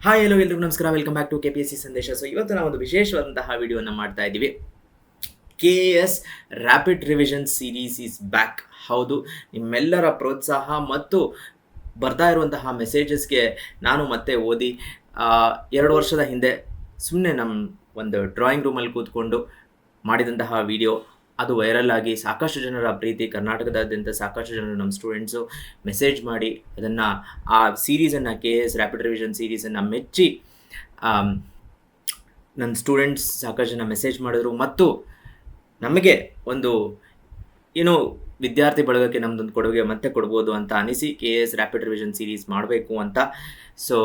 Hi hello ಎಲ್ರಿಗೂ ನಮಸ್ಕಾರ, welcome back to KPSC ಸಂದೇಶ. ಸೊ ಇವತ್ತು ನಾವು ಒಂದು ವಿಶೇಷವಾದಂತಹ ವಿಡಿಯೋನ ಮಾಡ್ತಾ ಇದ್ದೀವಿ. KS rapid revision series is back. ಹೌದು, ನಿಮ್ಮೆಲ್ಲರ ಪ್ರೋತ್ಸಾಹ ಮತ್ತು ಬರ್ತಾ ಇರುವಂತಹ ಮೆಸೇಜಸ್ಗೆ ನಾನು ಮತ್ತೆ ಓದಿ 2 ವರ್ಷದ ಹಿಂದೆ ಸುಮ್ಮನೆ ನಮ್ಮ ಒಂದು ಡ್ರಾಯಿಂಗ್ ರೂಮಲ್ಲಿ ಕೂತ್ಕೊಂಡು ಮಾಡಿದಂತಹ ವಿಡಿಯೋ ಅದು ವೈರಲ್ ಆಗಿ ಸಾಕಷ್ಟು ಜನರ ಪ್ರೀತಿ, ಕರ್ನಾಟಕದಾದ್ಯಂತ ಸಾಕಷ್ಟು ಜನರು ನಮ್ಮ ಸ್ಟೂಡೆಂಟ್ಸು ಮೆಸೇಜ್ ಮಾಡಿ ಅದನ್ನು ಆ ಸೀರೀಸನ್ನು KS ರ್ಯಾಪಿಡ್ ರಿವಿಷನ್ ಸೀರೀಸನ್ನು ಮೆಚ್ಚಿ ನನ್ನ ಸ್ಟೂಡೆಂಟ್ಸ್ ಸಾಕಷ್ಟು ಜನ ಮೆಸೇಜ್ ಮಾಡಿದ್ರು ಮತ್ತು ನಮಗೆ ಒಂದು ವಿದ್ಯಾರ್ಥಿ ಬಳಗಕ್ಕೆ ನಮ್ಮದೊಂದು ಕೊಡುಗೆ ಮತ್ತೆ ಕೊಡ್ಬೋದು ಅಂತ ಅನಿಸಿ KS ರ್ಯಾಪಿಡ್ ರಿವಿಷನ್ ಸೀರೀಸ್ ಮಾಡಬೇಕು ಅಂತ. ಸೊ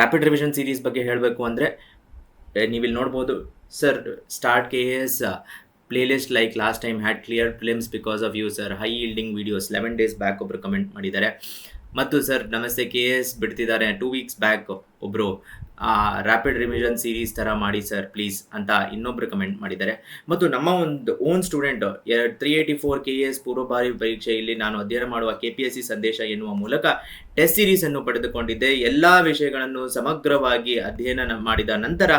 ರ್ಯಾಪಿಡ್ ರಿವಿಷನ್ ಸೀರೀಸ್ ಬಗ್ಗೆ ಹೇಳಬೇಕು ಅಂದರೆ ನೀವಿಲ್ಲಿ ನೋಡ್ಬೋದು, sir start KS playlist like last time had cleared films because of you sir, high yielding videos 11 days back ಒಬ್ರು ಕಮೆಂಟ್ ಮಾಡಿದ್ದಾರೆ. ಮತ್ತು ಸರ್ ನಮಸ್ತೆ, KS ಬಿಡ್ತಿದ್ದಾರೆ 2 weeks ಬ್ಯಾಕ್ ಒಬ್ಬರು ರ್ಯಾಪಿಡ್ ರಿವಿಷನ್ ಸೀರೀಸ್ ಥರ ಮಾಡಿ ಸರ್ ಪ್ಲೀಸ್ ಅಂತ ಇನ್ನೊಬ್ರು ಕಮೆಂಟ್ ಮಾಡಿದ್ದಾರೆ. ಮತ್ತು ನಮ್ಮ ಒಂದು ಓನ್ ಸ್ಟೂಡೆಂಟ್ 384 KS ಪೂರ್ವಭಾವಿ ಪರೀಕ್ಷೆಯಲ್ಲಿ ನಾನು ಅಧ್ಯಯನ ಮಾಡುವ KPSC ಸಂದೇಶ ಎನ್ನುವ ಮೂಲಕ ಟೆಸ್ಟ್ ಸೀರೀಸನ್ನು ಪಡೆದುಕೊಂಡಿದ್ದೆ. ಎಲ್ಲ ವಿಷಯಗಳನ್ನು ಸಮಗ್ರವಾಗಿ ಅಧ್ಯಯನ ಮಾಡಿದ ನಂತರ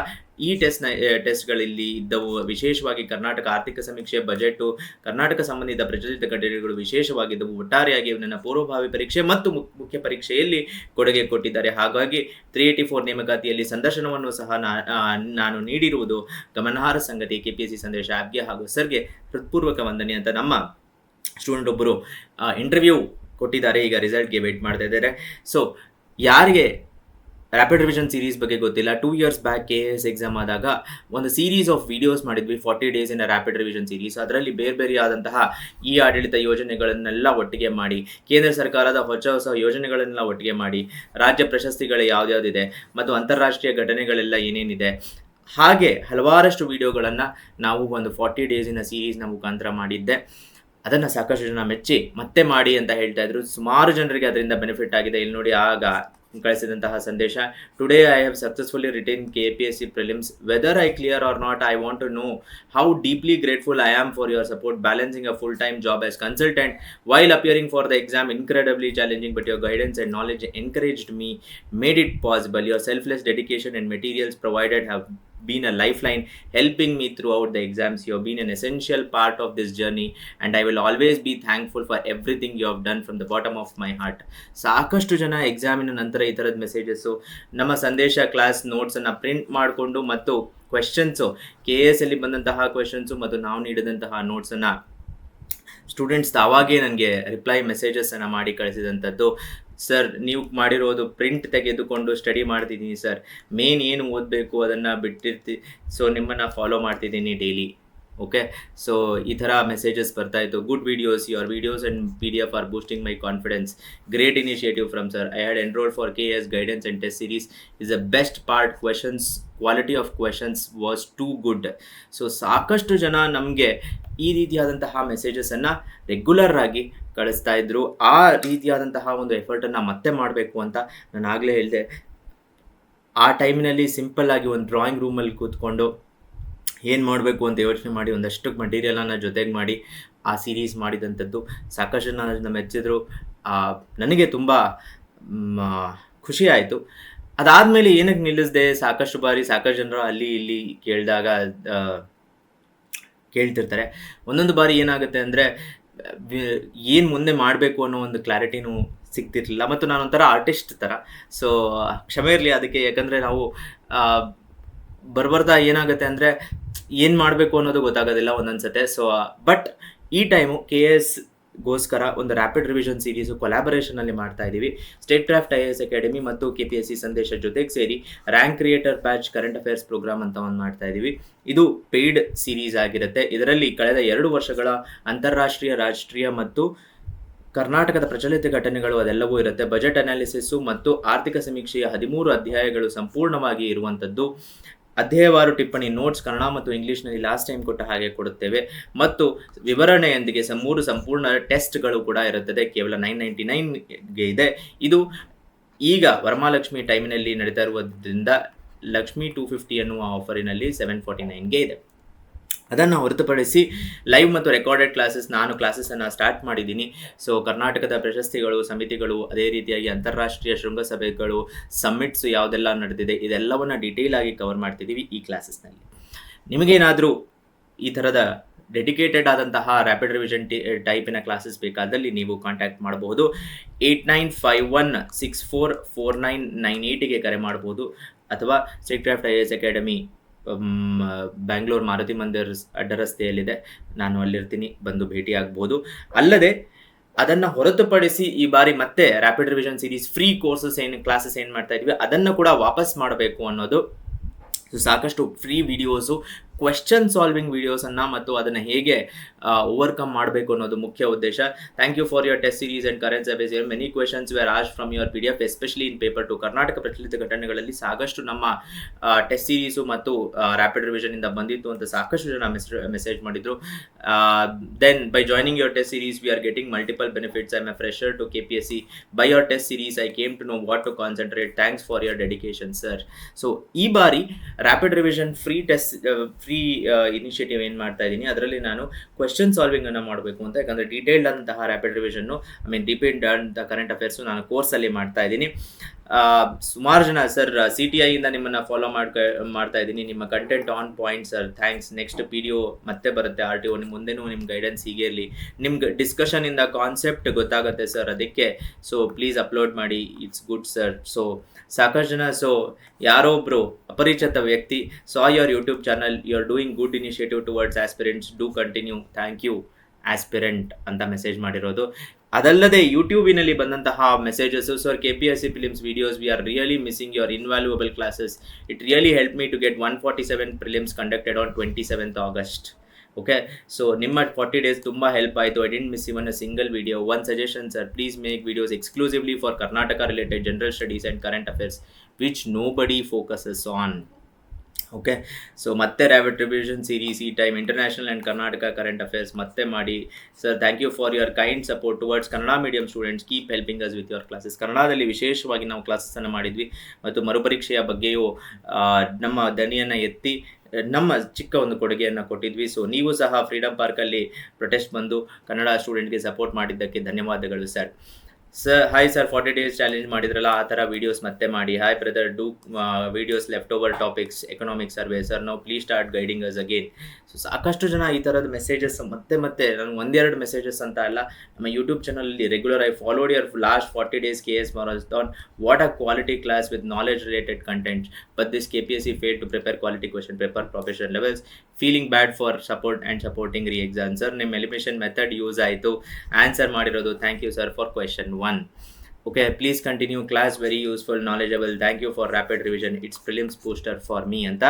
ಈ ಟೆಸ್ಟ್ಗಳಲ್ಲಿ ಇದ್ದವು. ವಿಶೇಷವಾಗಿ ಕರ್ನಾಟಕ ಆರ್ಥಿಕ ಸಮೀಕ್ಷೆ, ಬಜೆಟು, ಕರ್ನಾಟಕ ಸಂಬಂಧಿತ ಪ್ರಚಲಿತ ಘಟನೆಗಳು ವಿಶೇಷವಾಗಿದ್ದವು. ಒಟ್ಟಾರೆಯಾಗಿ ನನ್ನ ಪೂರ್ವಭಾವಿ ಪರೀಕ್ಷೆ ಮತ್ತು ಮುಖ್ಯ ಪರೀಕ್ಷೆಯಲ್ಲಿ ಕೊಡುಗೆ ಕೊಟ್ಟಿದ್ದಾರೆ. ಹಾಗಾಗಿ 384 ನೇಮಕಾತಿಯಲ್ಲಿ ಸಂದರ್ಶನವನ್ನು ಸಹ ನಾನು ನೀಡಿರುವುದು ಗಮನಾರ್ಹ ಸಂಗತಿ. KPSC ಸಂದೇಶ ಆ್ಯಪ್ಗೆ ಹಾಗೂ ಸರ್ಗೆ ಹೃತ್ಪೂರ್ವಕ ವಂದನೆ ಅಂತ ನಮ್ಮ ಸ್ಟೂಡೆಂಟ್ ಒಬ್ಬರು ಇಂಟರ್ವ್ಯೂ ಕೊಟ್ಟಿದ್ದಾರೆ. ಈಗ ರಿಸಲ್ಟ್ಗೆ ವೇಟ್ ಮಾಡ್ತಾ ಇದ್ದಾರೆ. ಸೊ ಯಾರಿಗೆ ರ್ಯಾಪಿಡ್ ರಿವಿಷನ್ ಸೀರೀಸ್ ಬಗ್ಗೆ ಗೊತ್ತಿಲ್ಲ, 2 years ಬ್ಯಾಕ್ KS ಎಕ್ಸಾಮ್ ಆದಾಗ ಒಂದು ಸೀರೀಸ್ ಆಫ್ ವಿಡಿಯೋಸ್ ಮಾಡಿದ್ವಿ, 40 days ಇನ್ ರ್ಯಾಪಿಡ್ ರಿವಿಷನ್ ಸೀರೀಸ್. ಅದರಲ್ಲಿ ಬೇರೆ ಬೇರೆ ಆದಂತಹ ಈ ಆಡಳಿತ ಯೋಜನೆಗಳನ್ನೆಲ್ಲ ಒಟ್ಟಿಗೆ ಮಾಡಿ, ಕೇಂದ್ರ ಸರ್ಕಾರದ ಹೊಸ ಯೋಜನೆಗಳನ್ನೆಲ್ಲ ಒಟ್ಟಿಗೆ ಮಾಡಿ, ರಾಜ್ಯ ಪ್ರಶಸ್ತಿಗಳು ಯಾವ್ದ್ಯಾವ್ದಿದೆ ಮತ್ತು ಅಂತಾರಾಷ್ಟ್ರೀಯ ಘಟನೆಗಳೆಲ್ಲ ಏನೇನಿದೆ, ಹಾಗೆ ಹಲವಾರಷ್ಟು ವಿಡಿಯೋಗಳನ್ನು ನಾವು ಒಂದು 40 days ಸೀರೀಸ್ನ ಮುಖಾಂತರ ಮಾಡಿದ್ದೆ. ಅದನ್ನು ಸಾಕಷ್ಟು ಜನ ಮೆಚ್ಚಿ ಮತ್ತೆ ಮಾಡಿ ಅಂತ ಹೇಳ್ತಾ ಇದ್ರು. ಸುಮಾರು ಜನರಿಗೆ ಅದರಿಂದ ಬೆನಿಫಿಟ್ ಆಗಿದೆ. ಇಲ್ಲಿ ನೋಡಿ, ಆಗ ಕಳಿಸಿದಂತಹ ಸಂದೇಶ: today I have successfully written KPSC prelims. Whether I clear or not, I want to know how deeply grateful I am for your support. Balancing a full time job as consultant while appearing for the exam incredibly challenging, but your guidance and knowledge encouraged me, made it possible. Your selfless dedication and materials provided have been a lifeline, helping me throughout the exams. You have been an essential part of this journey and I will always be thankful for everything you have done from the bottom of my heart. ಸಾಕಷ್ಟು ಜನ ಎಕ್ಸಾಮಿನ ನಂತರ ಈ ಥರದ messages, ನಮ್ಮ ಸಂದೇಶ class ನೋಟ್ಸನ್ನು print ಮಾಡಿಕೊಂಡು ಮತ್ತು questions, KS ಅಲ್ಲಿ ಬಂದಂತಹ ಕ್ವೆಶನ್ಸು ಮತ್ತು ನಾವು ನೀಡಿದಂತಹ ನೋಟ್ಸನ್ನು ಸ್ಟೂಡೆಂಟ್ಸ್ ತಾವಾಗೇ ನನಗೆ ರಿಪ್ಲೈ ಮೆಸೇಜಸ್ಸನ್ನು ಮಾಡಿ ಕಳಿಸಿದಂಥದ್ದು. ಸರ್, ನೀವು ಮಾಡಿರೋದು ಪ್ರಿಂಟ್ ತೆಗೆದುಕೊಂಡು ಸ್ಟಡಿ ಮಾಡ್ತಿದ್ದೀನಿ ಸರ್, ಮೇನ್ ಏನು ಓದಬೇಕು ಅದನ್ನು ಬಿಟ್ಟಿರ್ತಿ, ಸೊ ನಿಮ್ಮನ್ನು ಫಾಲೋ ಮಾಡ್ತಿದ್ದೀನಿ ಡೈಲಿ. ಓಕೆ, ಸೊ ಈ ಥರ ಮೆಸೇಜಸ್ ಬರ್ತಾಯಿತ್ತು. Good videos, your videos and PDF are boosting my confidence. Great initiative from sir. I had enrolled for KS guidance and test series is the best part. Quality of questions was too good. So ಸಾಕಷ್ಟು ಜನ ನಮಗೆ ಈ ರೀತಿಯಾದಂತಹ ಮೆಸೇಜಸನ್ನು regular ಆಗಿ ಕಳಿಸ್ತಾ ಇದ್ರು. ಆ ರೀತಿಯಾದಂತಹ ಒಂದು ಎಫರ್ಟನ್ನು ಮತ್ತೆ ಮಾಡಬೇಕು ಅಂತ ನಾನು ಆಗಲೇ ಹೇಳಿದೆ. ಆ ಟೈಮಿನಲ್ಲಿ ಸಿಂಪಲ್ಲಾಗಿ ಒಂದು ಡ್ರಾಯಿಂಗ್ ರೂಮಲ್ಲಿ ಕೂತ್ಕೊಂಡು ಏನು ಮಾಡಬೇಕು ಅಂತ ಯೋಚನೆ ಮಾಡಿ ಒಂದಷ್ಟು ಮಟೀರಿಯಲನ್ನು ಜೊತೆಗೆ ಮಾಡಿ ಆ ಸೀರೀಸ್ ಮಾಡಿದಂಥದ್ದು. ಸಾಕಷ್ಟು ಜನ ಅದನ್ನು ಮೆಚ್ಚಿದ್ರು. ನನಗೆ ತುಂಬ ಖುಷಿ ಆಯಿತು. ಅದಾದಮೇಲೆ ಏನಕ್ಕೆ ನಿಲ್ಲಿಸಿದೆ, ಸಾಕಷ್ಟು ಬಾರಿ ಸಾಕಷ್ಟು ಜನರು ಅಲ್ಲಿ ಇಲ್ಲಿ ಕೇಳ್ತಿರ್ತಾರೆ. ಒಂದೊಂದು ಬಾರಿ ಏನಾಗುತ್ತೆ ಅಂದರೆ ಏನು ಮುಂದೆ ಮಾಡಬೇಕು ಅನ್ನೋ ಒಂದು ಕ್ಲಾರಿಟಿನೂ ಸಿಗ್ತಿರ್ಲಿಲ್ಲ. ಮತ್ತು ನಾನೊಂಥರ ಆರ್ಟಿಸ್ಟ್ ಥರ, ಸೊ ಕ್ಷಮೆ ಇರಲಿ ಅದಕ್ಕೆ. ಯಾಕಂದರೆ ನಾವು ಬರ್ಬರ್ತಾ ಏನಾಗುತ್ತೆ ಅಂದರೆ ಏನು ಮಾಡಬೇಕು ಅನ್ನೋದು ಗೊತ್ತಾಗೋದಿಲ್ಲ ಒಂದೊಂದು ಸತೆ. ಸೊ ಬಟ್ ಈ ಟೈಮು KSಗೋಸ್ಕರ ಒಂದು ರ್ಯಾಪಿಡ್ ರಿವಿಷನ್ ಸೀರೀಸು ಕೊಲ್ಯಾಬರೇಷನಲ್ಲಿ ಮಾಡ್ತಾ ಇದ್ದೀವಿ. ಸ್ಟೇಟ್ ಕ್ರಾಫ್ಟ್ IAS ಅಕಾಡೆಮಿ ಮತ್ತು KPSC ಸಂದೇಶ ಜೊತೆಗೆ ಸೇರಿ rank creator batch current affairs program ಅಂತ ಒಂದು ಮಾಡ್ತಾ ಇದ್ದೀವಿ. ಇದು ಪೇಯ್ಡ್ ಸೀರೀಸ್ ಆಗಿರುತ್ತೆ. ಇದರಲ್ಲಿ ಕಳೆದ 2 ವರ್ಷಗಳ ಅಂತಾರಾಷ್ಟ್ರೀಯ, ರಾಷ್ಟ್ರೀಯ ಮತ್ತು ಕರ್ನಾಟಕದ ಪ್ರಚಲಿತ ಘಟನೆಗಳು ಅದೆಲ್ಲವೂ ಇರುತ್ತೆ. ಬಜೆಟ್ ಅನಾಲಿಸಿಸ್ಸು ಮತ್ತು ಆರ್ಥಿಕ ಸಮೀಕ್ಷೆಯ 13 ಅಧ್ಯಾಯಗಳು ಸಂಪೂರ್ಣವಾಗಿ ಇರುವಂಥದ್ದು. ಅಧ್ಯಾಯವಾರು ಟಿಪ್ಪಣಿ, ನೋಟ್ಸ್ ಕನ್ನಡ ಮತ್ತು ಇಂಗ್ಲೀಷ್ನಲ್ಲಿ ಲಾಸ್ಟ್ ಟೈಮ್ ಕೊಟ್ಟ ಹಾಗೆ ಕೊಡುತ್ತೇವೆ ಮತ್ತು ವಿವರಣೆಯೊಂದಿಗೆ 3 ಸಂಪೂರ್ಣ ಟೆಸ್ಟ್ಗಳು ಕೂಡ ಇರುತ್ತದೆ. ಕೇವಲ 999ಗೆ ಇದೆ. ಇದು ಈಗ ವರಮಹಾಲಕ್ಷ್ಮಿ ಟೈಮಿನಲ್ಲಿ ನಡೀತಾ ಇರುವುದರಿಂದ ಲಕ್ಷ್ಮಿ 250 ಅನ್ನುವ ಆಫರಿನಲ್ಲಿ 749ಗೆ ಇದೆ. ಅದನ್ನು ಹೊರತುಪಡಿಸಿ ಲೈವ್ ಮತ್ತು ರೆಕಾರ್ಡೆಡ್ ಕ್ಲಾಸಸ್ ನಾನು ಕ್ಲಾಸಸನ್ನು ಸ್ಟಾರ್ಟ್ ಮಾಡಿದ್ದೀನಿ. ಸೊ ಕರ್ನಾಟಕದ ಪ್ರಶಸ್ತಿಗಳು, ಸಮಿತಿಗಳು, ಅದೇ ರೀತಿಯಾಗಿ ಅಂತಾರಾಷ್ಟ್ರೀಯ ಶೃಂಗಸಭೆಗಳು, ಸಮ್ಮಿಟ್ಸು ಯಾವುದೆಲ್ಲ ನಡೆದಿದೆ ಇದೆಲ್ಲವನ್ನು ಡೀಟೇಲ್ ಆಗಿ ಕವರ್ ಮಾಡ್ತಿದ್ದೀವಿ ಈ ಕ್ಲಾಸಸ್ನಲ್ಲಿ. ನಿಮಗೇನಾದರೂ ಈ ಥರದ ಡೆಡಿಕೇಟೆಡ್ ಆದಂತಹ ರ್ಯಾಪಿಡ್ ರಿವಿಷನ್ ಟೈಪಿನ ಕ್ಲಾಸಸ್ ಬೇಕಾದಲ್ಲಿ ನೀವು ಕಾಂಟ್ಯಾಕ್ಟ್ ಮಾಡಬಹುದು. 8951644998ಗೆ ಕರೆ ಮಾಡ್ಬೋದು, ಅಥವಾ ಸ್ಟೇಟ್ಕ್ರಾಫ್ಟ್ IAS ಅಕಾಡೆಮಿ ಬ್ಯಾಂಗ್ಳೂರ್ ಮಾರುತಿ ಮಂದಿರ್ ಅಡ್ಡ ರಸ್ತೆಯಲ್ಲಿದೆ, ನಾನು ಅಲ್ಲಿರ್ತೀನಿ, ಬಂದು ಭೇಟಿ ಆಗ್ಬೋದು. ಅಲ್ಲದೆ ಅದನ್ನು ಹೊರತುಪಡಿಸಿ ಈ ಬಾರಿ ಮತ್ತೆ rapid revision series free courses classes ಏನು ಮಾಡ್ತಾ ಇದ್ವಿ ಅದನ್ನು ಕೂಡ ವಾಪಸ್ ಮಾಡಬೇಕು ಅನ್ನೋದು. ಸೊ ಸಾಕಷ್ಟು ಫ್ರೀ ವಿಡಿಯೋಸು, ಕ್ವೆಶ್ಚನ್ ಸಾಲ್ವಿಂಗ್ ವಿಡಿಯೋಸನ್ನು ಮತ್ತು ಅದನ್ನು ಹೇಗೆ ಓವರ್ಕಮ್ ಮಾಡಬೇಕು ಅನ್ನೋದು ಮುಖ್ಯ ಉದ್ದೇಶ. Thank you for your test series and current service. Many questions were asked from your PDF, especially in paper 2. Karnataka ಪ್ರಚಲಿತ ಘಟನೆಗಳಲ್ಲಿ ಸಾಕಷ್ಟು ನಮ್ಮ ಟೆಸ್ಟ್ ಸೀರೀಸು ಮತ್ತು ರ್ಯಾಪಿಡ್ ರಿವಿಷನಿಂದ ಬಂದಿತ್ತು ಅಂತ ಸಾಕಷ್ಟು ಜನ ಮೆಸೇಜ್ ಮಾಡಿದರು. Then by joining your test series we are getting multiple benefits. I am a fresher to KPSC. By your test series I came to know what to concentrate. Thanks for your dedication sir. So ಈ ಬಾರಿ rapid revision free initiative ಏನು ಮಾಡ್ತಾ ಇದ್ದೀನಿ ಅದರಲ್ಲಿ ನಾನು question solving ಅನ್ನು ಮಾಡಬೇಕು ಅಂತ. ಯಾಕಂದರೆ ಡೀಟೇಲ್ಡ್ ಅಂತಹ ರ್ಯಾಪಿಡ್ ರಿವಿಷನ್ನು, ಡೀಟೇಲ್ಡ್ ಅಂತ ಕರೆಂಟ್ ಅಫೇರ್ಸು ನಾನು ಕೋರ್ಸಲ್ಲಿ ಮಾಡ್ತಾ ಇದ್ದೀನಿ. ಸುಮಾರು ಜನ ಸರ್ CTI ಇಂದ ನಿಮ್ಮನ್ನು ಫಾಲೋ ಮಾಡ್ತಾ ಇದ್ದೀನಿ, ನಿಮ್ಮ content on point sir, thanks. Next PDO ಮತ್ತೆ ಬರುತ್ತೆ, RTO. ನಿಮ್ಮ ಮುಂದೆನೂ ನಿಮ್ಮ ಗೈಡೆನ್ಸ್ ಹೀಗೆ ಇರಲಿ. ನಿಮ್ಗೆ ಡಿಸ್ಕಷನಿಂದ ಕಾನ್ಸೆಪ್ಟ್ ಗೊತ್ತಾಗುತ್ತೆ ಸರ್, ಅದಕ್ಕೆ ಸೊ ಪ್ಲೀಸ್ ಅಪ್ಲೋಡ್ ಮಾಡಿ, ಇಟ್ಸ್ ಗುಡ್ ಸರ್. ಸೊ ಸಾಕಷ್ಟು ಜನ, ಸೊ ಯಾರೋ ಒಬ್ಬರು ಅಪರಿಚಿತ ವ್ಯಕ್ತಿ saw your YouTube channel, you are doing good initiative towards aspirants, do continue, thank you aspirant ಅಂತ ಮೆಸೇಜ್ ಮಾಡಿರೋದು. ಅದಲ್ಲದೆ ಯೂಟ್ಯೂಬಿನಲ್ಲಿ ಬಂದಂತಹ messages, sir KPSC prelims videos, we are really missing your invaluable classes, it really help me to get 147 prelims conducted on 27th August. Okay, so ನಿಮ್ಮ 40 days ತುಂಬ help ಆಯಿತು. I didn't miss even a single video. One suggestion sir, please make videos exclusively for Karnataka related general studies and current affairs which nobody focuses on. Okay, so ಮತ್ತೆ rapid revision series ಈ time international and Karnataka current affairs ಮತ್ತೆ ಮಾಡಿ sir. Thank you for your kind support towards Kannada medium students. Keep helping us with your classes. ಕನ್ನಡದಲ್ಲಿ ವಿಶೇಷವಾಗಿ ನಾವು ಕ್ಲಾಸಸ್ಸನ್ನು ಮಾಡಿದ್ವಿ ಮತ್ತು ಮರುಪರೀಕ್ಷೆಯ ಬಗ್ಗೆಯೂ ನಮ್ಮ ದನಿಯನ್ನು ಎತ್ತಿ ನಮ್ಮ ಚಿಕ್ಕ ಒಂದು ಕೊಡುಗೆಯನ್ನು ಕೊಟ್ಟಿದ್ವಿ. ಸೊ ನೀವು ಸಹ ಫ್ರೀಡಮ್ ಪಾರ್ಕಲ್ಲಿ ಪ್ರೊಟೆಸ್ಟ್ ಬಂದು ಕನ್ನಡ ಸ್ಟೂಡೆಂಟ್ಗೆ ಸಪೋರ್ಟ್ ಮಾಡಿದ್ದಕ್ಕೆ ಧನ್ಯವಾದಗಳು sir. Sir hi sir, 40 days challenge ಮಾಡಿದ್ರಲ್ಲ ಆ ಥರ ವೀಡಿಯೋಸ್ ಮತ್ತೆ ಮಾಡಿ. Hi brother, do videos left over topics, economic survey sir, ನಾವು please start guiding us again. So ಸಾಕಷ್ಟು ಜನ ಈ ಥರದ ಮೆಸೇಜಸ್ ಮತ್ತೆ ನನಗೆ ಒಂದೆರಡು ಮೆಸೇಜಸ್ ಅಂತ ಅಲ್ಲ, ನಮ್ಮ ಯೂಟ್ಯೂಬ್ ಚಾನಲಲ್ಲಿ regular I followed your last 40 days KS Marathon. What a quality class with knowledge related content, but this KPSC failed to prepare quality question paper professional levels. Feeling bad for support and supporting re exam. Sir ನಿಮ್ಮ elimination method use ಆಯಿತು, answer ಮಾಡಿರೋದು. Thank you sir for question 1. Okay, please continue class, very useful, knowledgeable. Thank you for rapid revision, it's prelims booster for me ಅಂತ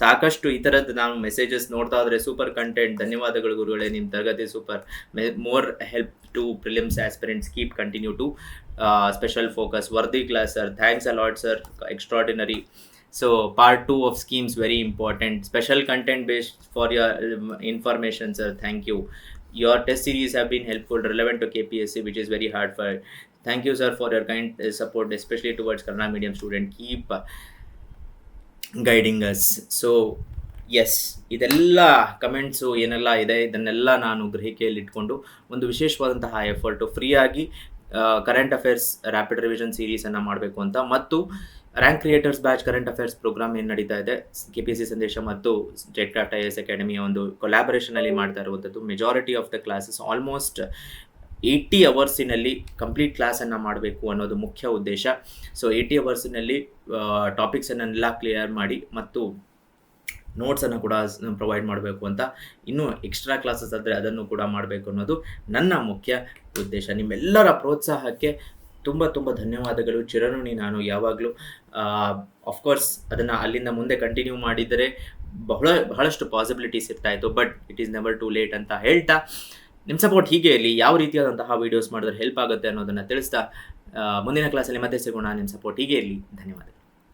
ಸಾಕಷ್ಟು ಈ ಥರದ್ದು ನಾನು messages ನೋಡ್ತಾ ಹೋದರೆ ಸೂಪರ್ ಕಂಟೆಂಟ್. ಧನ್ಯವಾದಗಳು ಗುರುಗಳೇ, ನಿಮ್ಮ ತರಗತಿ super, more help to prelims aspirants, keep continue to special focus, worthy class sir, thanks a lot sir, extraordinary. So part 2 of schemes very important, special content based for your information sir, thank you. Your test series have been helpful, relevant to KPSC, which is very hard for. Thank you sir for your kind support, especially towards Kannada medium student. Keep guiding us. So yes, ಇದೆಲ್ಲ comments ಏನೆಲ್ಲ ಇದೆ ಇದನ್ನೆಲ್ಲ ನಾನು ಗ್ರಹಿಕೆಯಲ್ಲಿ ಇಟ್ಕೊಂಡು ಒಂದು ವಿಶೇಷವಾದಂತಹ effort ಫ್ರೀಯಾಗಿ current affairs rapid revision ಸೀರೀಸನ್ನು ಮಾಡಬೇಕು ಅಂತ, ಮತ್ತು rank creators batch current affairs programme ಏನು ನಡೀತಾ ಇದೆ KPSC ಸಂದೇಶ ಮತ್ತು ಸ್ಟೇಟ್ಕ್ರಾಫ್ಟ್ IAS ಅಕಾಡೆಮಿಯ ಒಂದು ಕೊಲ್ಯಾಬರೇಷನಲ್ಲಿ ಮಾಡ್ತಾ ಇರುವಂಥದ್ದು. Majority of the classes almost 80 ಅವರ್ಸಿನಲ್ಲಿ ಕಂಪ್ಲೀಟ್ ಕ್ಲಾಸನ್ನು ಮಾಡಬೇಕು ಅನ್ನೋದು ಮುಖ್ಯ ಉದ್ದೇಶ. ಸೊ 80 ಅವರ್ಸಿನಲ್ಲಿ ಟಾಪಿಕ್ಸನ್ನೆಲ್ಲ ಕ್ಲಿಯರ್ ಮಾಡಿ ಮತ್ತು ನೋಟ್ಸನ್ನು ಕೂಡ ಪ್ರೊವೈಡ್ ಮಾಡಬೇಕು ಅಂತ, ಇನ್ನೂ ಎಕ್ಸ್ಟ್ರಾ ಕ್ಲಾಸಸ್ ಆದರೆ ಅದನ್ನು ಕೂಡ ಮಾಡಬೇಕು ಅನ್ನೋದು ನನ್ನ ಮುಖ್ಯ ಉದ್ದೇಶ. ನಿಮ್ಮೆಲ್ಲರ ಪ್ರೋತ್ಸಾಹಕ್ಕೆ ತುಂಬ ತುಂಬ ಧನ್ಯವಾದಗಳು, ಚಿರಋಣಿ ನಾನು ಯಾವಾಗಲೂ. ಆಫ್ಕೋರ್ಸ್ ಅದನ್ನು ಅಲ್ಲಿಂದ ಮುಂದೆ ಕಂಟಿನ್ಯೂ ಮಾಡಿದರೆ ಬಹಳಷ್ಟು ಪಾಸಿಬಿಲಿಟೀಸ್ ಇರ್ತಾಯಿತ್ತು, but it is never to late ಅಂತ ಹೇಳ್ತಾ, ನಿಮ್ಮ ಸಪೋರ್ಟ್ ಹೀಗೆ ಇರಲಿ. ಯಾವ ರೀತಿಯಾದಂತಹ ವೀಡಿಯೋಸ್ ಮಾಡಿದ್ರೆ ಹೆಲ್ಪ್ ಆಗುತ್ತೆ ಅನ್ನೋದನ್ನು ತಿಳಿಸ್ತಾ ಮುಂದಿನ ಕ್ಲಾಸಲ್ಲಿ ಮತ್ತೆ ಸಿಗೋಣ. ನಿಮ್ಮ ಸಪೋರ್ಟ್ ಹೀಗೆ ಇರಲಿ. ಧನ್ಯವಾದ.